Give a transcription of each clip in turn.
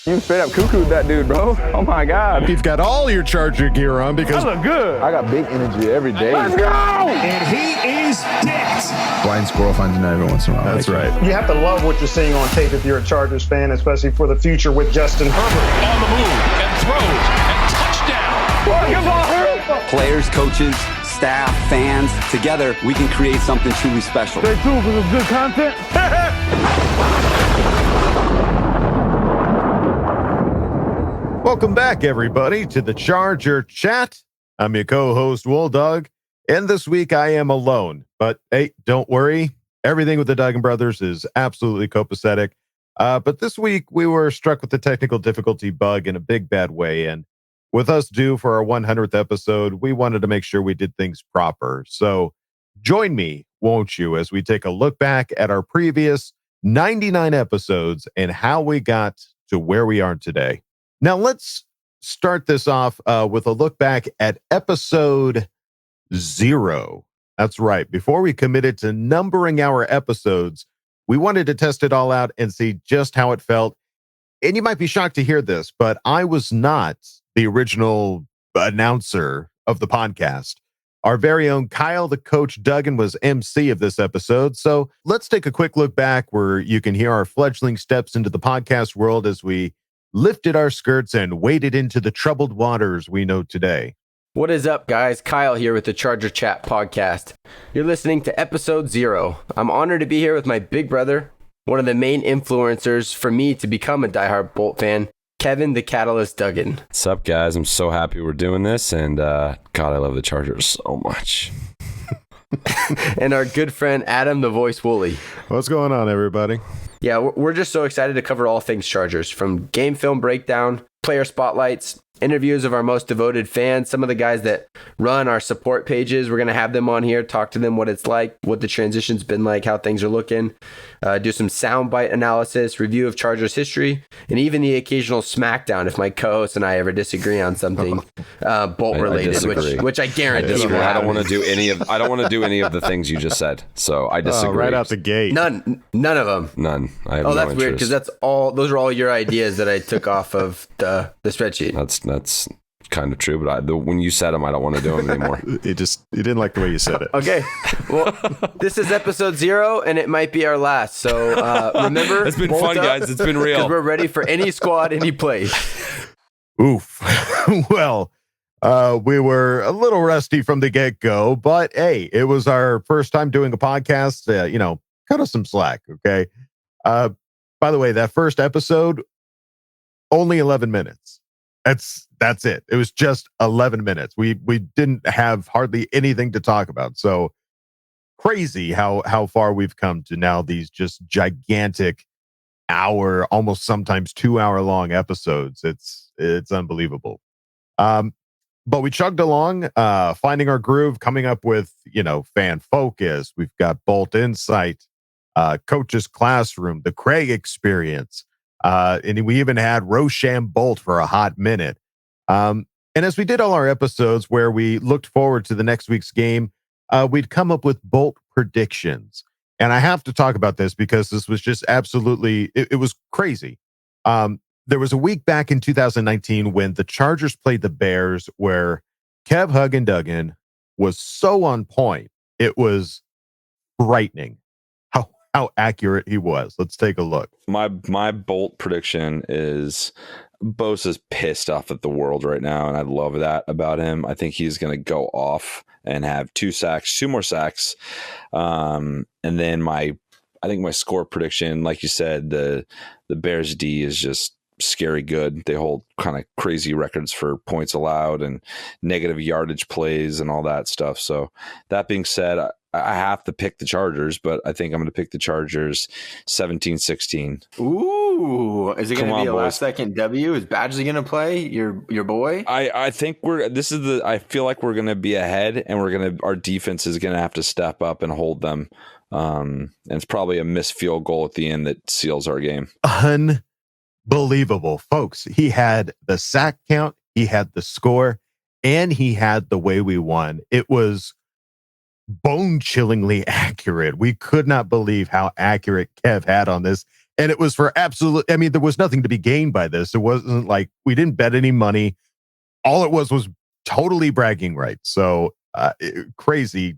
You straight up cuckooed that dude, bro. Oh my God. You've got all your Charger gear on because I look good. I got big energy every day. Let's go! And he is dicked. Blind squirrel finds a nut every once in a while. That's right. You have to love what you're seeing on tape if you're a Chargers fan, especially for the future with Justin Herbert. On the move and throws and touchdown. Players, coaches, staff, fans, together we can create something truly special. Stay tuned for some good content. Welcome back, everybody, to the Charger Chat. I'm your co-host, Wooldog, and this week I am alone. But hey, don't worry. Everything with the Duggan brothers is absolutely copacetic. But this week we were struck with the technical difficulty bug in a big bad way, and with us due for our 100th episode, we wanted to make sure we did things proper. So join me, won't you, as we take a look back at our previous 99 episodes and how we got to where we are today. Now, let's start this off with a look back at episode 0. That's right. Before we committed to numbering our episodes, we wanted to test it all out and see just how it felt. And you might be shocked to hear this, but I was not the original announcer of the podcast. Our very own Kyle, the coach Duggan, was MC of this episode. So let's take a quick look back where you can hear our fledgling steps into the podcast world as we lifted our skirts and waded into the troubled waters we know today. What is up, guys? Kyle here with the Charger Chat podcast. You're listening to episode 0. I'm honored to be here with my big brother, one of the main influencers for me to become a diehard Bolt fan, Kevin the Catalyst Duggan. What's up, guys? I'm so happy we're doing this, and God, I love the Chargers so much. And our good friend, Adam the Voice Wooly. What's going on, everybody? Yeah, we're just so excited to cover all things Chargers, from game film breakdown, player spotlights, interviews of our most devoted fans, some of the guys that run our support pages. We're going to have them on here, talk to them what it's like, what the transition's been like, how things are looking, do some soundbite analysis, review of Chargers history, and even the occasional smackdown if my co-host and I ever disagree on something Bolt related, which I guarantee will I don't happen. want to do any of the things you just said. So I disagree. Right out the gate. None of them. None. I have Oh, no that's weird, interest. because those are all your ideas that I took off of the spreadsheet. That's kind of true, but when you said them, I don't want to do them anymore. You didn't like the way you said it. Okay. Well, this is episode 0, and it might be our last. So remember, It's been fun, guys. It's been real. Because we're ready for any squad, any place. Oof. Well, we were a little rusty from the get-go, but hey, it was our first time doing a podcast. Cut us some slack, okay? By the way, that first episode, only 11 minutes. That's it. It was just 11 minutes. We didn't have hardly anything to talk about. So crazy how far we've come to now, these just gigantic hour, almost sometimes 2-hour long episodes. It's unbelievable. But we chugged along, finding our groove, coming up with, fan focus. We've got Bolt Insight, Coach's Classroom, the Craig Experience. And we even had Rosham Bolt for a hot minute. And as we did all our episodes where we looked forward to the next week's game, we'd come up with Bolt predictions. And I have to talk about this because this was just absolutely, it was crazy. There was a week back in 2019 when the Chargers played the Bears where Kev Huggan Duggan was so on point. It was frightening how accurate he was. Let's take a look. My Bolt prediction is Bosa's pissed off at the world right now, and I love that about him. I think he's going to go off and have 2 more sacks. And then I think my score prediction, like you said, the Bears D is just scary good. They hold kind of crazy records for points allowed and negative yardage plays and all that stuff. So that being said, I have to pick the Chargers, but I think I'm going to pick the Chargers 17-16. Ooh, is it going to be a boys. last second W? Is Badgley going to play your boy? I think I feel like we're going to be ahead, and our defense is going to have to step up and hold them. And it's probably a missed field goal at the end that seals our game. Unbelievable, folks. He had the sack count, he had the score, and he had the way we won. It was bone-chillingly accurate. We could not believe how accurate Kev had on this. And it was for absolute, I mean, there was nothing to be gained by this. It wasn't like we didn't bet any money. All it was totally bragging rights. So crazy.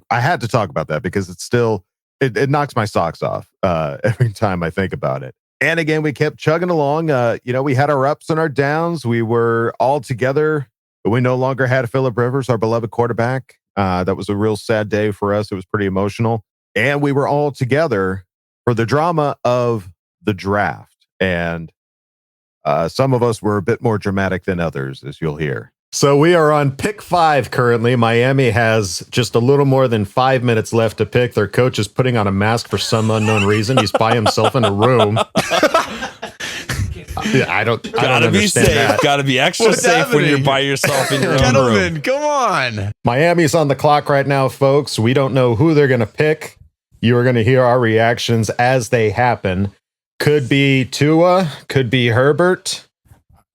I had to talk about that because it's still, it knocks my socks off every time I think about it. And again, we kept chugging along. We had our ups and our downs. We were all together, but we no longer had Phillip Rivers, our beloved quarterback. That was a real sad day for us. It was pretty emotional. And we were all together for the drama of the draft. And some of us were a bit more dramatic than others, as you'll hear. So we are on pick 5 currently. Miami has just a little more than 5 minutes left to pick. Their coach is putting on a mask for some unknown reason. He's by himself in a room. I don't Gotta be understand safe. that. Gotta be extra safe when you're by yourself in your own room. Gentlemen, come on. Miami's on the clock right now, folks. We don't know who they're going to pick. You are going to hear our reactions as they happen. Could be Tua, could be Herbert.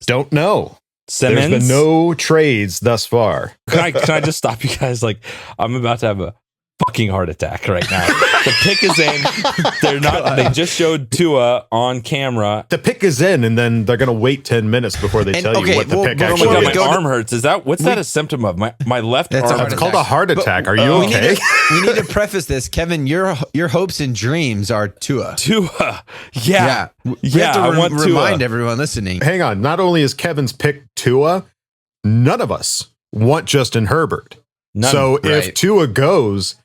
Don't know. Simmons. There's been no trades thus far. Can I just stop you guys? Like, I'm about to have a fucking heart attack right now. The pick is in. They're not. They just showed Tua on camera. The pick is in, and then they're going to wait 10 minutes before they tell you what the pick Oh actually my is. god, my arm hurts. Is that what's that a symptom of? My left That's arm. It's called a heart attack. Are you okay? We need to preface this, Kevin. Your hopes and dreams are Tua. Tua. Yeah. We have to I want remind Tua. everyone listening. Hang on. Not only is Kevin's pick Tua, none of us want Justin Herbert. None. So Right. if Tua goes,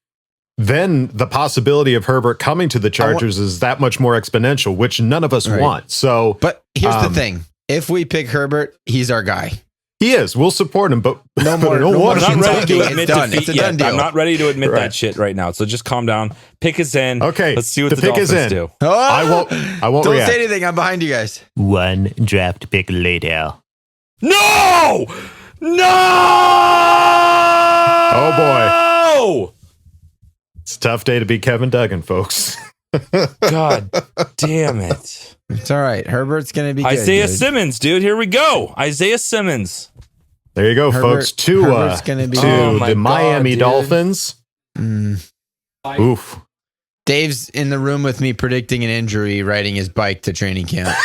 then the possibility of Herbert coming to the Chargers is that much more exponential, which none of us Right. want. So, But here's the thing. If we pick Herbert, he's our guy. he is. We'll support him, but No more- I don't no want more him I'm not to. ready to It's admit done. defeat It's a yet. done deal. I'm not ready to admit Right. that shit right now. So just calm down. Pick is in. Okay, Let's see what the the pick is Dolphins in. do. Oh, I won't Don't react. say anything. I'm behind you guys. One draft pick later. No! No! Oh boy. Oh! It's a tough day to be Kevin Duggan, folks. God damn it. It's all right. Herbert's going to be good, Isaiah dude. Simmons, dude. Here we go. Isaiah Simmons. There you go, Herbert- folks. Herbert's gonna be- To Oh my the God, Miami dude. Dolphins. Oof. Dave's in the room with me predicting an injury, riding his bike to training camp.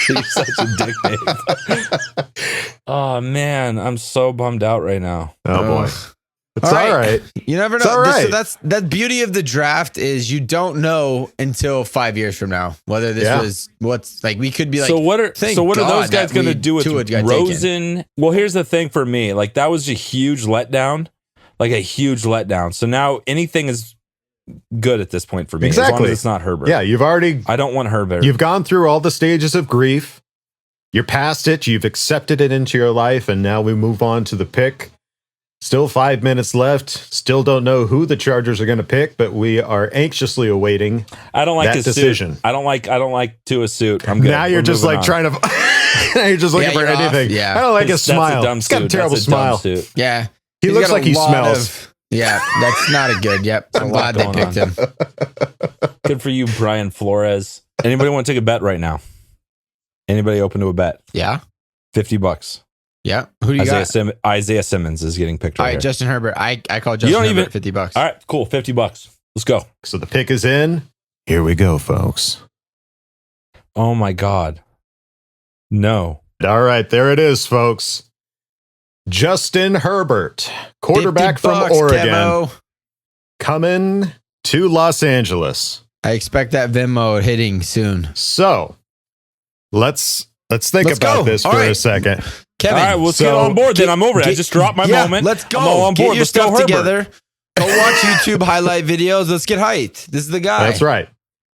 You're such a dick, Dave. Oh, man. I'm so bummed out right now. Oh boy. It's All all right. right. You never It's know. all right. So that's the beauty of the draft is you don't know until 5 years from now whether this Yeah. was what's like. We could be like, so what are thank those God guys that going to we- do with Tua got taken. Rosen? Well, here's the thing for me. Like, that was a huge letdown. Like, a huge letdown. So now anything is good at this point for me. As long Exactly. as it's not Herbert. Yeah, I don't want Herbert. you've gone through all the stages of grief. You're past it. You've accepted it into your life, and now we move on to the pick. Still 5 minutes left. Still don't know who the Chargers are going to pick, but we are anxiously awaiting I don't like that his decision. suit. I don't like Tua's suit. I'm good. Now you're We're just moving like on. trying to. Now you're just looking Yeah, for you're off. anything. Yeah. I don't like his That's smile. a dumb He's got a suit. terrible That's a dumb smile. suit. yeah, He He's looks got a like he lot smells. yeah, that's not a good. Yep, I'm Something glad they going picked on. him. Good for you, Brian Flores. Anybody want to take a bet right now? Anybody open to a bet? Yeah, $50. yeah. Who do you got? Isaiah Simmons is getting picked All right right, here. Justin Herbert. I call You Justin don't Herbert even- $50. All right, cool. $50. Let's go. So the pick is in. Here we go, folks. Oh my God. No. All right, there it is, folks. Justin Herbert, quarterback from $50, Oregon, Kevo. coming to Los Angeles. I expect that Venmo hitting soon. So let's think Let's about go. this All for right. a second. Kevin, All right, let's so get on board. Then I'm over it. I get- just dropped my yeah, moment. Let's go. I'm all on Get board. your Let's go, stuff Herbert. together. Go watch YouTube highlight videos. Let's get hyped. This is the guy. That's right.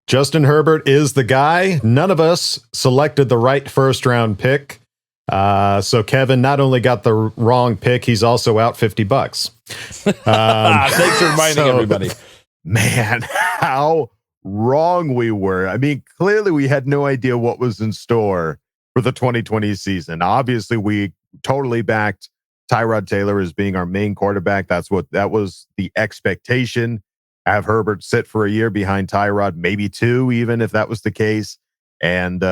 Justin Herbert is the guy. None of us selected the right first round pick. So Kevin not only got the wrong pick, he's also out $50. Thanks for reminding so- everybody. Man, how wrong we were. I mean, clearly we had no idea what was in store for the 2020 season. Obviously, we totally backed Tyrod Taylor as being our main quarterback. That was the expectation. Have Herbert sit for a year behind Tyrod, maybe two, even if that was the case, and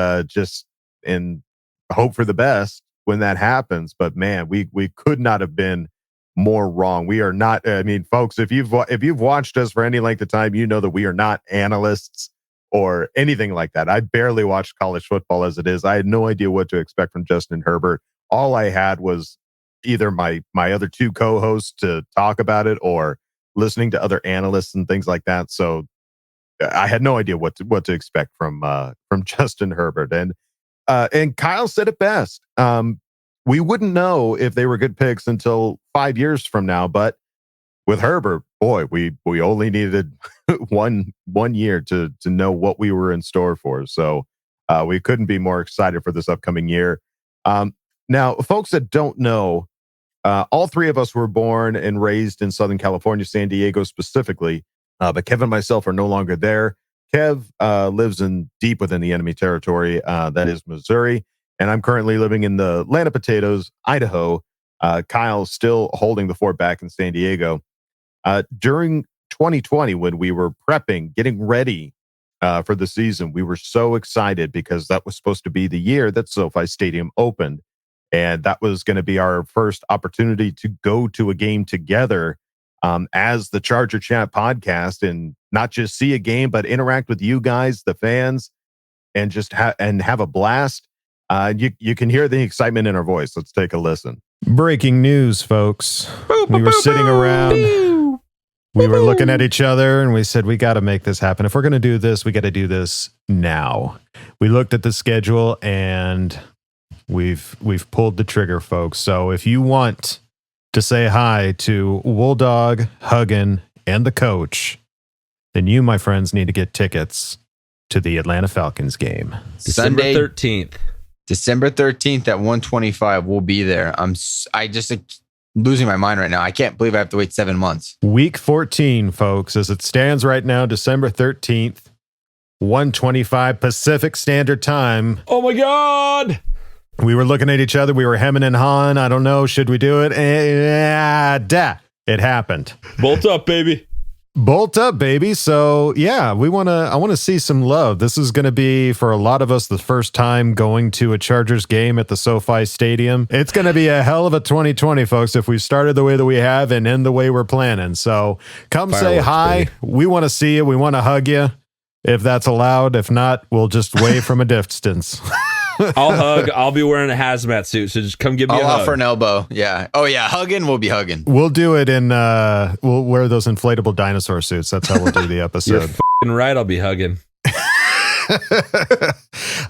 hope for the best when that happens. But man, we could not have been more wrong. We are not. I mean, folks, if you've watched us for any length of time, you know that we are not analysts or anything like that. I barely watched college football as it is. I had no idea what to expect from Justin Herbert. All I had was either my other two co-hosts to talk about it or listening to other analysts and things like that. So I had no idea what to expect from Justin Herbert. And Kyle said it best. We wouldn't know if they were good picks until 5 years from now, but with Herbert, boy, we only needed one year to know what we were in store for. So we couldn't be more excited for this upcoming year. Now, folks that don't know, all three of us were born and raised in Southern California, San Diego specifically, but Kev and myself are no longer there. Kev lives deep within the enemy territory, that is Missouri, and I'm currently living in the land of potatoes, Idaho. Kyle's still holding the fort back in San Diego. During 2020, when we were prepping, getting ready for the season, we were so excited because that was supposed to be the year that SoFi Stadium opened. And that was going to be our first opportunity to go to a game together as the Charger Chat podcast and not just see a game, but interact with you guys, the fans, and just have a blast. You can hear the excitement in our voice. Let's take a listen. Breaking news, folks. We were sitting around. We were looking at each other and we said, we got to make this happen. If we're going to do this, we got to do this now. We looked at the schedule and we've pulled the trigger, folks. So if you want to say hi to Wooldog, Huggin, and the coach, then you, my friends, need to get tickets to the Atlanta Falcons game. December Sunday 13th. December 13th at 1:25. We'll be there. I just losing my mind right now. I can't believe I have to wait 7 months. Week 14, folks, as it stands right now, December 13th, 1:25 Pacific Standard Time. Oh my God. We were looking at each other. We were hemming and hawing. I don't know. Should we do it? It happened. Bolt up, baby. Bolt up, baby. So yeah, I want to see some love. This is going to be, for a lot of us, the first time going to a Chargers game at the SoFi Stadium. It's going to be a hell of a 2020, folks, if we started the way that we have and end the way we're planning. So come say hi. Baby. We want to see you. We want to hug you if that's allowed. If not, we'll just wave from a distance. I'll hug. I'll be wearing a hazmat suit, so just come give me a hug. I'll offer an elbow. Yeah. Oh yeah, hugging. We'll be hugging. We'll do it in. We'll wear those inflatable dinosaur suits. That's how we'll do the episode. You're f***ing right. I'll be hugging.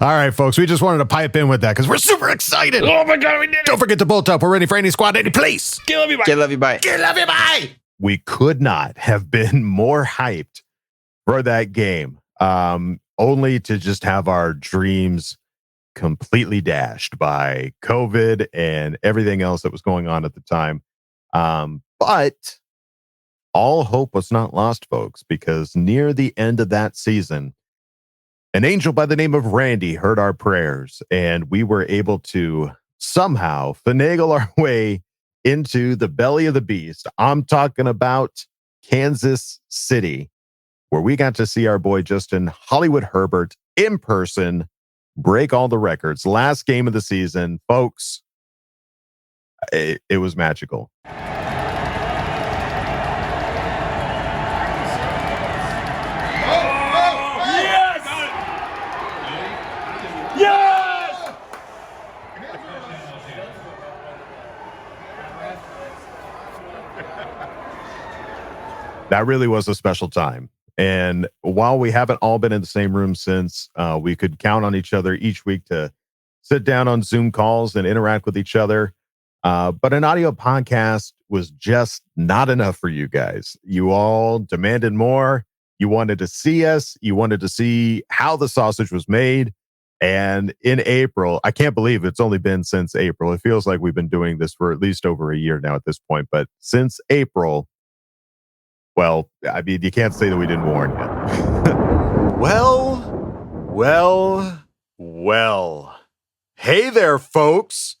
All right, folks. We just wanted to pipe in with that because we're super excited. Oh my God, we did it! Don't forget to bolt up. We're ready for any squad, any place. Get love you, bye. Get love you, bye. Get love you, bye. We could not have been more hyped for that game. Only to just have our dreams completely dashed by COVID and everything else that was going on at the time. But all hope was not lost, folks, because near the end of that season, an angel by the name of Randy heard our prayers, and we were able to somehow finagle our way into the belly of the beast. I'm talking about Kansas City, where we got to see our boy Justin Hollywood Herbert in person, break all the records. Last game of the season, folks. It was magical. That really was a special time. And while we haven't all been in the same room since, we could count on each other each week to sit down on Zoom calls and interact with each other. But an audio podcast was just not enough for you guys. You all demanded more. You wanted to see us. You wanted to see how the sausage was made. And in April, I can't believe it's only been since April. It feels like we've been doing this for at least over a year now at this point. But since April, well, I mean, you can't say that we didn't warn you. Well. Hey there, folks.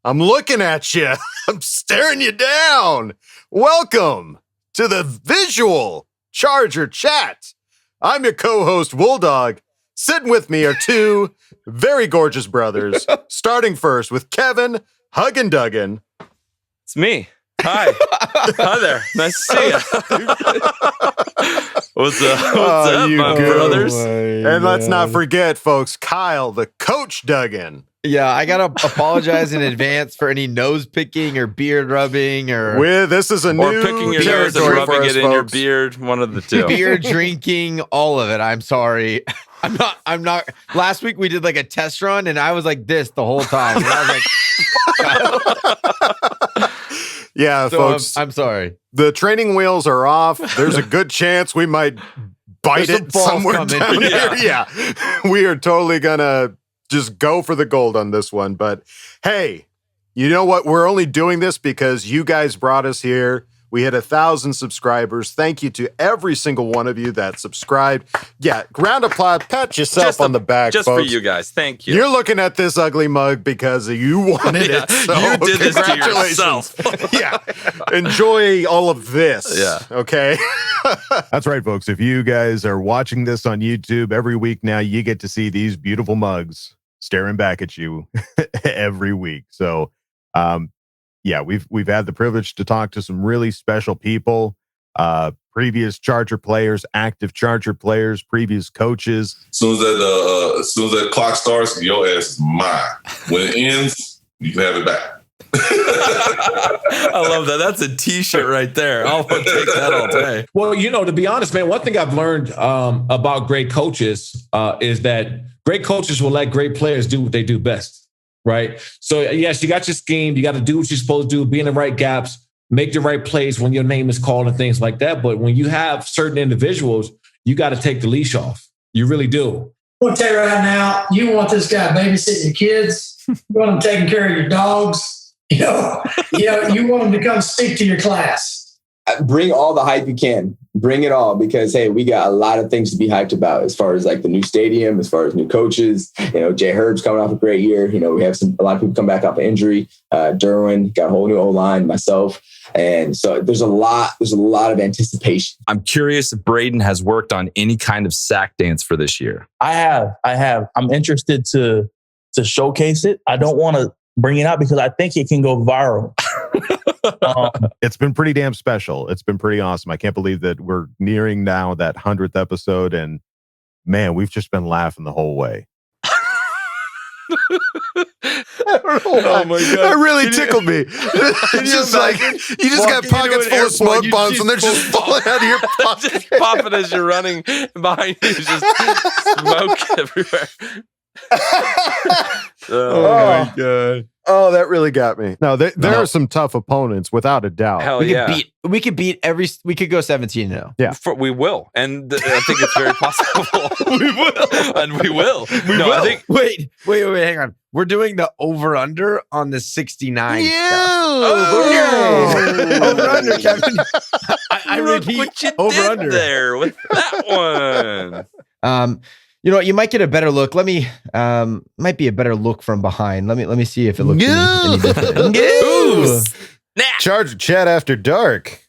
I'm looking at you. I'm staring you down. Welcome to the visual Charger Chat. I'm your co-host, Wooldog. Sitting with me are two very gorgeous brothers, starting first with Kevin Huggin Duggan. It's me. Hi there. Nice to see you. What's up, you my go. brothers? And let's not forget, folks, Kyle, the coach, dug in. Yeah, I gotta apologize in advance for any nose picking or beard rubbing or This is a Or new picking your nose and territory rubbing for us, it in your folks. beard. One of the two. beer drinking, all of it. I'm sorry. I'm not. Last week we did like a test run and I was like this the whole time. And I was like, Yeah, so folks, I'm sorry. the training wheels are off. There's a good chance we might bite There's some it balls somewhere coming. down here. Yeah, we are totally gonna just go for the gold on this one. But hey, you know what? We're only doing this because you guys brought us here. We hit 1,000 subscribers. Thank you to every single one of you that subscribed. Yeah, round of applause. Pat yourself on the back, Just folks. for you guys. Thank you. You're looking at this ugly mug because you wanted Yeah, it. So you did this to congratulations. yourself. Yeah. Enjoy all of this. Yeah. Okay. That's right, folks. If you guys are watching this on YouTube every week now, you get to see these beautiful mugs staring back at you every week. So, yeah, we've had the privilege to talk to some really special people, previous Charger players, active Charger players, previous coaches. As soon as that clock starts, your ass is mine. When it ends, you can have it back. I love that. That's a T-shirt right there. I'll take that all day. Well, to be honest, man, one thing I've learned about great coaches is that great coaches will let great players do what they do best. Right. So, yes, you got your scheme. You got to do what you're supposed to do, be in the right gaps, make the right plays when your name is called and things like that. But when you have certain individuals, you got to take the leash off. You really do. I want to tell you right now, you want this guy babysitting your kids. You want him taking care of your dogs. You want him to come speak to your class. Bring all the hype you can. Bring it all because, hey, we got a lot of things to be hyped about as far as like the new stadium, as far as new coaches. Jay Herb's coming off a great year. We have a lot of people come back off of injury. Derwin got a whole new O-line, myself. And so there's a lot of anticipation. I'm curious if Braden has worked on any kind of sack dance for this year. I have. I'm interested to showcase it. I don't want to bring it out because I think it can go viral. It's been pretty damn special. It's been pretty awesome. I can't believe that we're nearing now that 100th episode, and man, we've just been laughing the whole way. Oh my God. That really tickled me. It's just like you just got pockets full of smoke bombs and they're just falling out of your pocket. Just popping as you're running behind you. Just smoke everywhere. Oh my God. Oh, that really got me. No, there are some tough opponents without a doubt. Hell we yeah. we could beat we could go 17-0. Yeah. We will. And I think it's very possible. We will. And we will. I think Wait, hang on. We're doing the over-under on the 69. Over-under, Kevin. I repeat, what you over-under. did there with that one. You might get a better look. Let me might be a better look from behind. Let me see if it looks any different. Ooh. Charger chat after dark.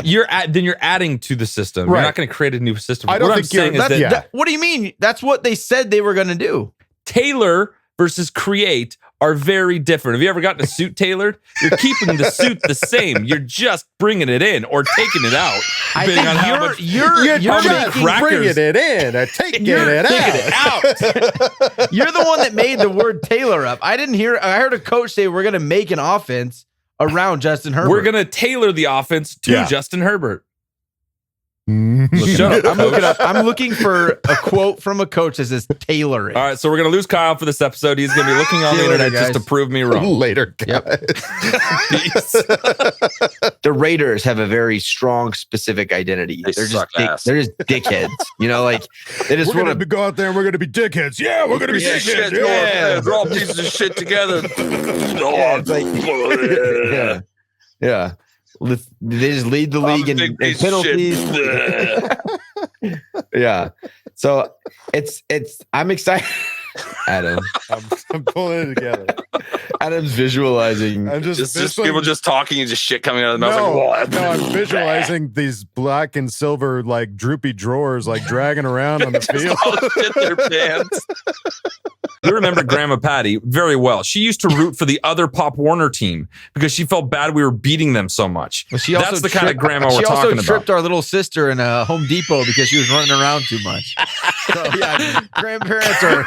You're adding to the system. Right. You're not going to create a new system. I don't What I'm think you're- saying is that's- that yeah. What do you mean? That's what they said they were going to do. tailor versus create are very different. Have you ever gotten a suit tailored? You're keeping the suit the same. You're just bringing it in or taking it out. I depending think on how much you're just bringing it in or taking it out. You're the one that made the word Taylor up. I heard a coach say we're going to make an offense around Justin Herbert. We're going to tailor the offense to Justin Herbert. Shut up. I'm looking for a quote from a coach that says tailoring. All right, so we're going to lose Kyle for this episode. He's going to be looking on the internet just to prove me wrong. Later, guys. The Raiders have a very strong, specific identity. They're just dickheads. They just We're going to go out there and we're going to be dickheads. Yeah, we're going to be dickheads. Yeah, they're all pieces of shit together. Yeah. They just lead the league in penalties. Yeah. So I'm excited. Adam. I'm pulling it together. Adam's visualizing. I'm just people just talking and just shit coming out of the mouth. No, I'm visualizing these black and silver droopy drawers dragging around on the field. All shit their pants. You remember Grandma Patty very well. She used to root for the other Pop Warner team because she felt bad we were beating them so much. Well, That's the kind of grandma we're talking about. She also tripped our little sister in a Home Depot because she was running around too much. So yeah, grandparents are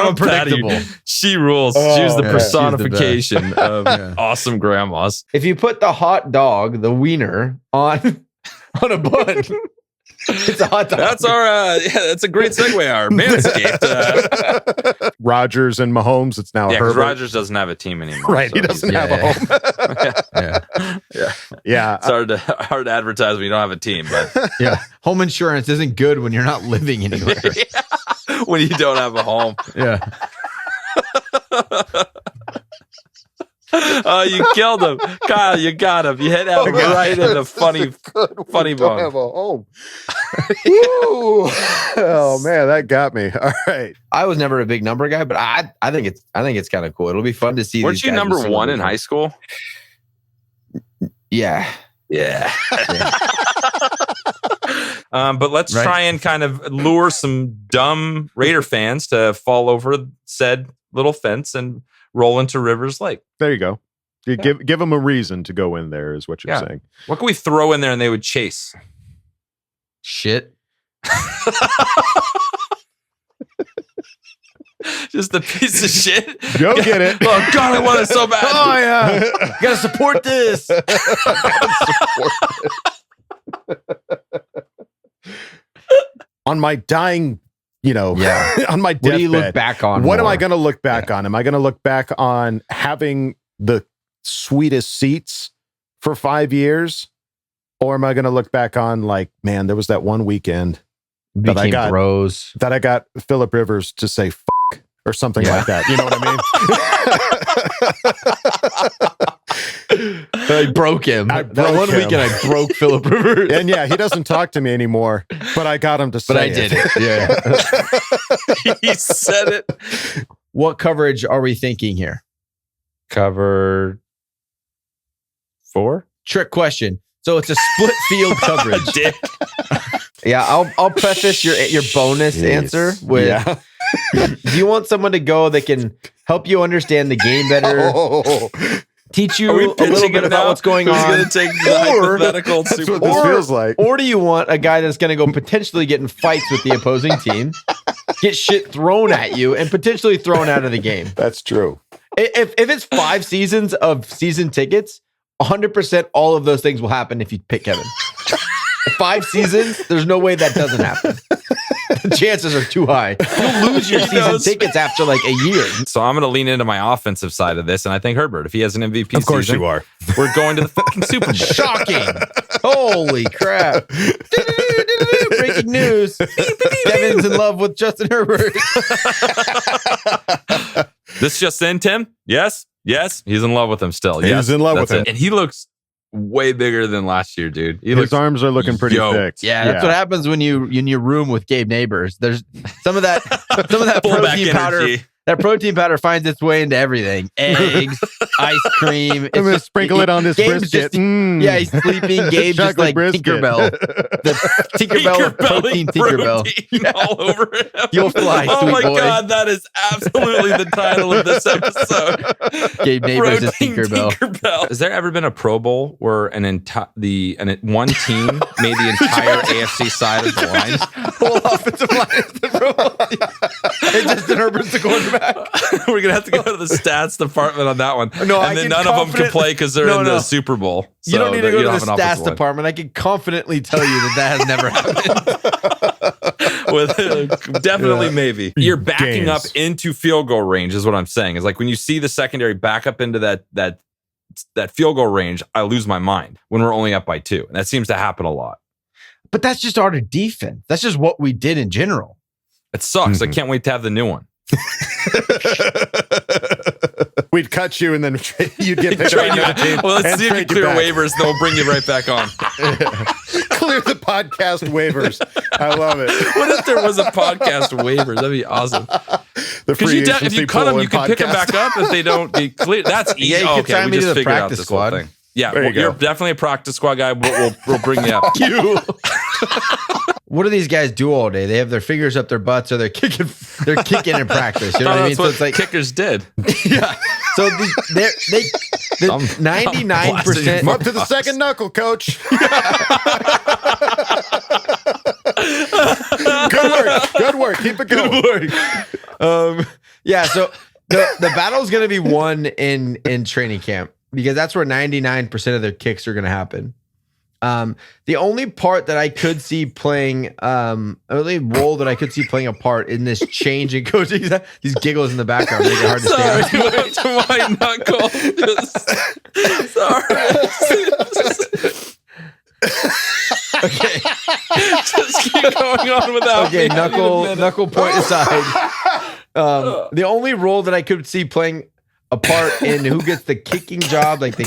unpredictable. Patty, she rules. She was the personification of awesome grandmas. If you put the hot dog, the wiener, on a bun, it's a hot dog. That's our. That's a great segue. Our Manscaped. Rodgers and Mahomes. It's now Herbert. Rodgers doesn't have a team anymore. Right, so he doesn't have a home. Yeah. It's hard to advertise when you don't have a team, but home insurance isn't good when you're not living anywhere. When you don't have a home. Yeah. Oh, you killed him, Kyle. You got him. You hit him right in the funny bone. Don't have a home. Oh man, that got me. All right. I was never a big number guy, but I think it's kind of cool. It'll be fun to see. Weren't you number one in high school? Yeah. But let's try and kind of lure some dumb Raider fans to fall over said little fence and roll into Rivers Lake. There you go. You give them a reason to go in there is what you're saying. What can we throw in there and they would chase? Shit. Just a piece of shit. Go get it. Oh God, I want it so bad. Oh yeah. You gotta support this. On my dying, on my deathbed. What do you look back on? What am I going to look back on? Am I going to look back on having the sweetest seats for 5 years? Or am I going to look back on like, man, there was that one weekend that I got Phillip Rivers to say fuck or something like that. You know what I mean? I broke him. Weekend I broke Phillip Rivers. And he doesn't talk to me anymore, but I got him to say But I did it. Yeah. He said it. What coverage are we thinking here? Cover 4? Trick question. So it's a split field coverage. Dick. Yeah, I'll preface your bonus answer with do you want someone to go that can help you understand the game better? Teach you a little bit about what's going on. Who's going to take the hypothetical Super Bowl? This feels like. Or do you want a guy that's going to go potentially get in fights with the opposing team, get shit thrown at you, and potentially thrown out of the game? That's true. If it's 5 seasons of season tickets, 100% all of those things will happen if you pick Kevin. 5 seasons, there's no way that doesn't happen. The chances are too high. You'll lose your season tickets after like a year. So I'm going to lean into my offensive side of this, and I think Herbert, if he has an MVP season. Of course you are. We're going to the fucking Super Bowl. Shocking. Holy crap. Breaking news. Kevin's in love with Justin Herbert. This just in, Tim? Yes? Yes? He's in love with him still. He's in love with him. And he looks way bigger than last year, dude. His arms are looking pretty thick. Yeah, that's what happens when you in your room with Gabe Neighbors. There's some of that protein powder. That protein powder finds its way into everything. Eggs, ice cream. I'm going to sprinkle it on this brisket. Yeah, he's sleeping. Gabe's just like brisket. Tinkerbell. The Tinkerbell of protein Tinkerbell. All over him. You'll fly, oh sweet my boy. God, that is absolutely the title of this episode. Gabe Neighbors is Tinkerbell. Has there ever been a Pro Bowl where one team made the entire AFC side of the line? Whole offensive line is the Pro Bowl. And Justin Herbert's the quarterback. We're gonna have to go to the stats department on that one. No, and then none of them can play because they're in the Super Bowl. You don't need to go to the have an stats offensive line. department. I can confidently tell you that has never happened. Definitely, maybe. You're backing up into field goal range, is what I'm saying. Is like when you see the secondary back up into that field goal range, I lose my mind when we're only up by 2. And that seems to happen a lot. But that's just our defense. That's just what we did in general. It sucks. I can't wait to have the new one. We'd cut you and then you'd get picked up on the team. Well, let's see if you clear waivers, then we'll bring you right back on. Clear the podcast waivers. I love it. What if there was a podcast waivers? That'd be awesome. Because if you cut them, you can pick them back up if they don't get clear. That's easy. Yeah, you can sign me to the practice squad. squad. Yeah, you're definitely a practice squad guy. We'll bring you up. what do these guys do all day? They have their fingers up their butts, or they're kicking in practice. You know what I mean? So it's like kickers did. Yeah. So the 99%. Up to the second knuckle, coach. Good work. Keep it going. Good work. Yeah. So the battle is going to be won in training camp, because that's where 99% of their kicks are going to happen. The only part that I could see playing, only role that I could see playing a part in this change in coaching, these giggles in the background make it hard to stay on. My knuckle. Okay. Just keep going on without. Okay, knuckle point aside. The only role that I could see playing a part in who gets the kicking job, like the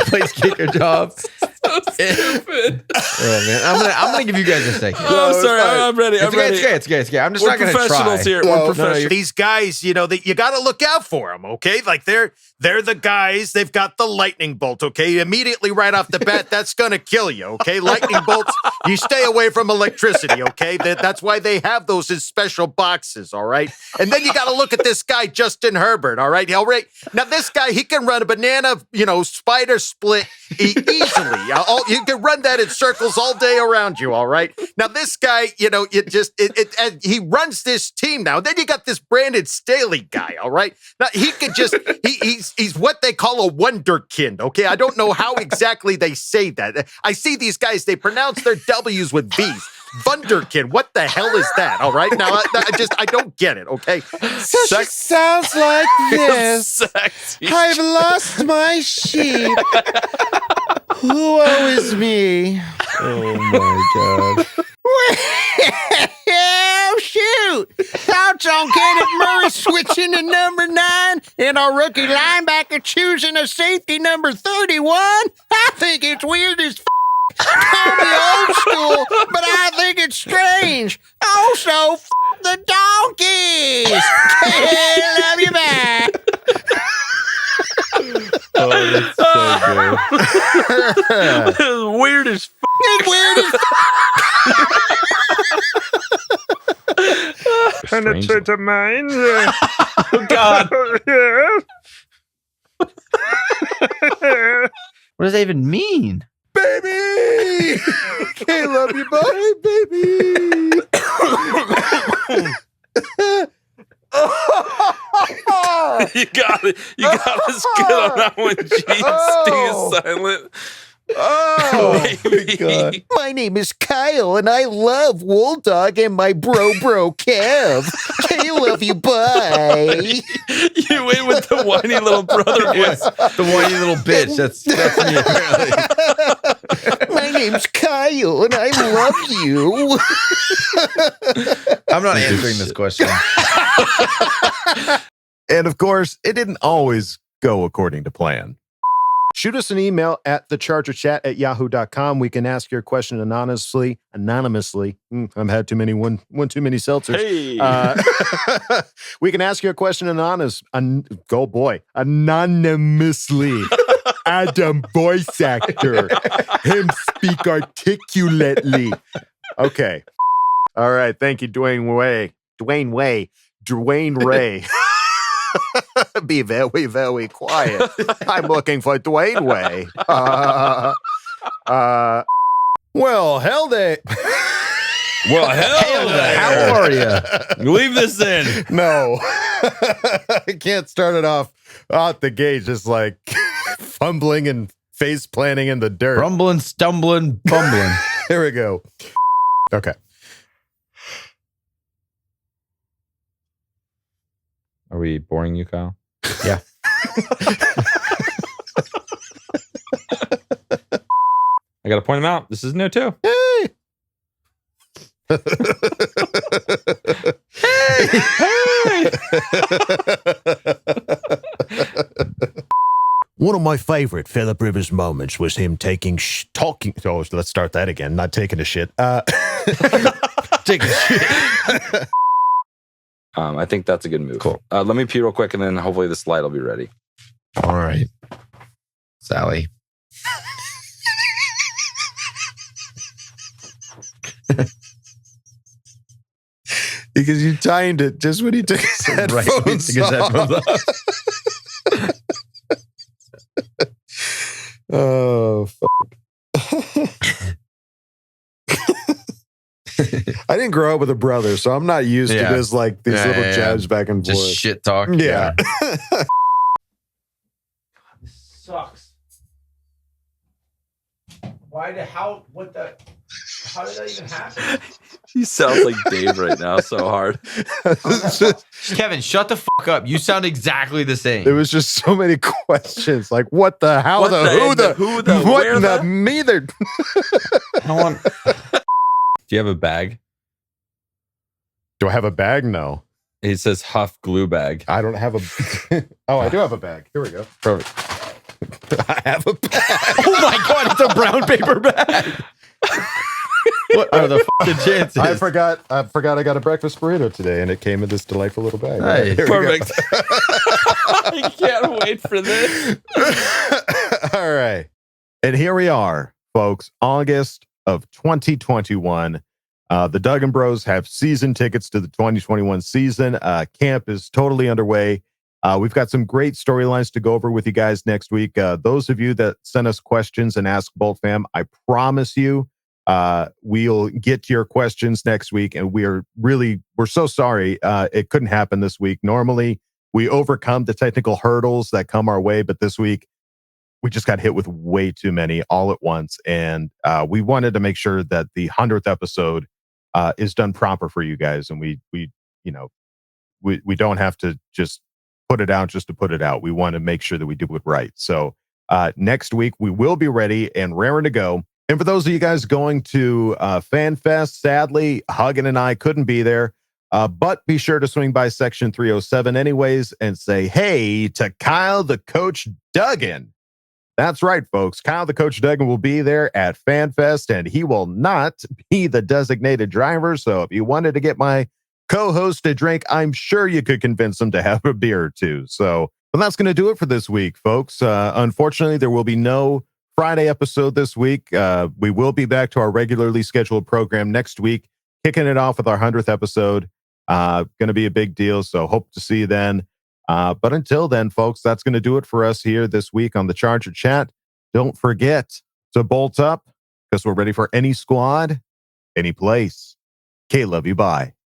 place kicker job. So stupid. Oh man, I'm gonna give you guys a second. Oh, sorry, I'm ready. I'm ready. It's okay. I'm just We're not gonna professionals try. here. We're professionals. These guys, you got to look out for them, okay? Like they're the guys. They've got the lightning bolt, okay? Immediately right off the bat, that's gonna kill you, okay? Lightning bolts. You stay away from electricity, okay? That's why they have those in special boxes, all right? And then you got to look at this guy, Justin Herbert, all right? All right. Now this guy, he can run a banana, spider split easily. You can run that in circles all day around you, all right? Now this guy, he runs this team now. Then you got this Brandon Staley guy, all right? Now he could just he's what they call a wonderkind, okay? I don't know how exactly they say that. I see these guys, they pronounce their W's with B's. Wunderkind, what the hell is that? All right, now I don't get it. Okay, It sounds like this. Sexy. I've lost my sheep. Woe is me. Oh my god. Oh, shoot. Thoughts on Kenneth Murray switching to number 9 and our rookie linebacker choosing a safety number 31? I think it's weird as call me old school, but I think it's strange. Also, the donkeys. Love you back. Oh, that's so good. This is weird as It's weird as Penetrate the mind. Oh God. What does that even mean? baby. Can't love you, bye, baby. You got it. You got us good on that one. Jeez, Sting is silent. Oh, my God. My name is Kyle, and I love Wooldog and my bro Kev. I love you, bye. You went with the whiny little brother voice. The whiny little bitch. That's me, apparently. My name's Kyle, and I love you. I'm not answering this question. And of course, it didn't always go according to plan. Shoot us an email at thechargerchat@yahoo.com. We can ask your question anonymously. I've had too many one too many seltzers. Hey. We can ask your question anonymously. Adam voice actor. Him speak articulately. Okay. All right. Thank you, Dwayne Ray. Be very, very quiet. I'm looking for Dwayne Way. Well, hell day. Well, hell there. How are you? Leave this in. No. I can't start it off out the gate just like fumbling and face planting in the dirt. Rumbling, stumbling, bumbling. Here we go. Okay. Are we boring you, Kyle? Yeah. I got to point him out. This is new too. Hey. Hey. One of my favorite Phillip Rivers moments was him talking. Oh, let's start that again. Not taking a shit. Taking a shit. I think that's a good move. Cool. Let me pee real quick, and then hopefully the slide will be ready. All right, Sally. Because you timed it just when he took his headphones off. Oh, fuck. I didn't grow up with a brother, so I'm not used to this, like these little jabs back and forth. Just shit talk. Yeah. This sucks. How did that even happen? He sounds like Dave right now so hard. Kevin, shut the fuck up. You sound exactly the same. There was just so many questions. Like, what the, how What the, who the, what where the, the? neither. Do you have a bag? Do I have a bag? No. He says Huff glue bag. I don't have a. Oh, I do have a bag. Here we go. Perfect. I have a bag. Oh my God, it's a brown paper bag. What are the fucking chances? I forgot I got a breakfast burrito today, and it came in this delightful little bag. Nice. Perfect. I can't wait for this. All right. And here we are, folks. August of 2021. The Duggan Bros have season tickets to the 2021 season. Camp is totally underway. We've got some great storylines to go over with you guys next week. Those of you that sent us questions and Ask Bolt Fam, I promise you, we'll get to your questions next week. And we're so sorry it couldn't happen this week. Normally, we overcome the technical hurdles that come our way, but this week, we just got hit with way too many all at once. And we wanted to make sure that the 100th episode is done proper for you guys. And we don't have to just put it out just to put it out. We want to make sure that we do it right. So next week, we will be ready and raring to go. And for those of you guys going to FanFest, sadly, Huggin and I couldn't be there. But be sure to swing by Section 307 anyways and say, hey, to Kyle the Coach Duggan. That's right, folks. Kyle the Coach Duggan will be there at FanFest, and he will not be the designated driver. So if you wanted to get my co-host a drink, I'm sure you could convince him to have a beer or two. So, but that's going to do it for this week, folks. Unfortunately, there will be no Friday episode this week. We will be back to our regularly scheduled program next week, kicking it off with our 100th episode. Going to be a big deal. So hope to see you then. But until then, folks, that's going to do it for us here this week on the Charger Chat. Don't forget to bolt up because we're ready for any squad, any place. KLUBYE.